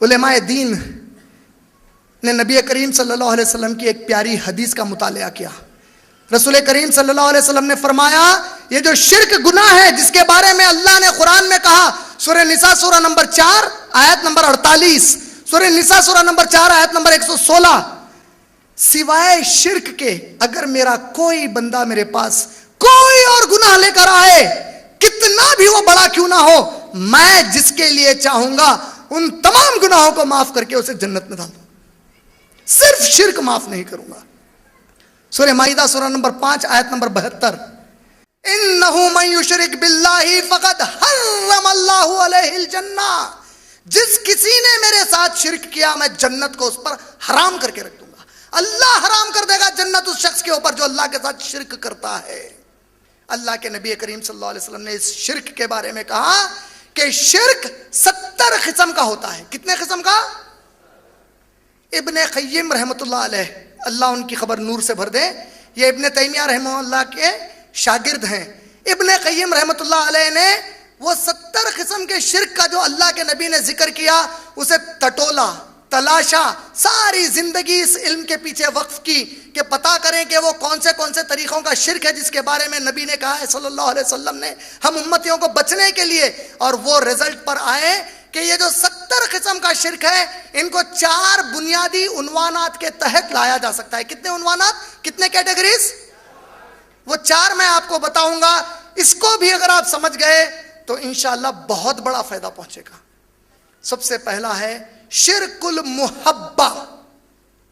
علماء دین نے نبی کریم صلی اللہ علیہ وسلم کی ایک پیاری حدیث کا مطالعہ کیا. رسول کریم صلی اللہ علیہ وسلم نے فرمایا یہ جو شرک گناہ ہے جس کے بارے میں اللہ نے قرآن میں کہا، سورہ نساء سورہ نمبر 4 آیت نمبر 48، سورہ نساء سورہ نمبر 4 آیت نمبر 116، سوائے شرک کے اگر میرا کوئی بندہ میرے پاس کوئی اور گناہ لے کر آئے، کتنا بھی وہ بڑا کیوں نہ ہو، میں جس کے لیے چاہوں گا ان تمام گناہوں کو معاف کر کے اسے جنت میں ڈال دوں، صرف شرک معاف نہیں کروں گا. سورہ مائدہ سورہ نمبر 5 آیت نمبر 72، انہو من یشرک باللہ فقد حرم اللہ علیہ الجنہ، جس کسی نے میرے ساتھ شرک کیا میں جنت کو اس پر حرام کر کے رکھ دوں گا. اللہ حرام کر دے گا جنت اس شخص کے اوپر جو اللہ کے ساتھ شرک کرتا ہے. اللہ کے نبی کریم صلی اللہ علیہ وسلم نے اس شرک کے بارے میں کہا کہ شرک 70 قسم کا ہوتا ہے. کتنے قسم کا؟ ابن قیم رحمۃ اللہ علیہ، اللہ ان کی خبر نور سے بھر دے، یہ ابن تیمیہ رحمہ اللہ کے شاگرد ہیں. ابن قیم رحمۃ اللہ علیہ نے وہ 70 قسم کے شرک کا جو اللہ کے نبی نے ذکر کیا اسے ٹٹولا، تلاشا، ساری زندگی اس علم کے پیچھے وقف کی کہ پتا کریں کہ وہ کون سے طریقوں کا شرک ہے جس کے بارے میں نبی نے کہا ہے صلی اللہ علیہ وسلم نے ہم امتیوں کو بچنے کے لیے، اور وہ رزلٹ پر آئے کہ یہ جو 70 قسم کا شرک ہے ان کو 4 بنیادی عنوانات کے تحت لایا جا سکتا ہے. کتنے عنوانات، کتنے کیٹیگریز؟ وہ 4 میں آپ کو بتاؤں گا. اس کو بھی اگر آپ سمجھ گئے تو انشاءاللہ بہت بڑا فائدہ پہنچے گا. سب سے پہلا ہے شرک المحبہ.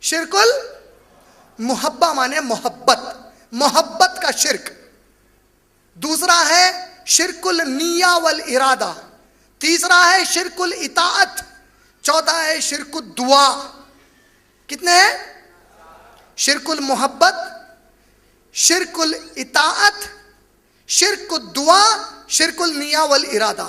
شرک المحبہ مانے محبت، محبت کا شرک. دوسرا ہے شرک النیہ والارادہ. تیسرا ہے شرک الاطاعت. چوتھا ہے شرک الدعا. کتنے ہیں؟ شرک المحبت، شرک الاطاعت، شرک الدعا، شرک النیہ والارادہ.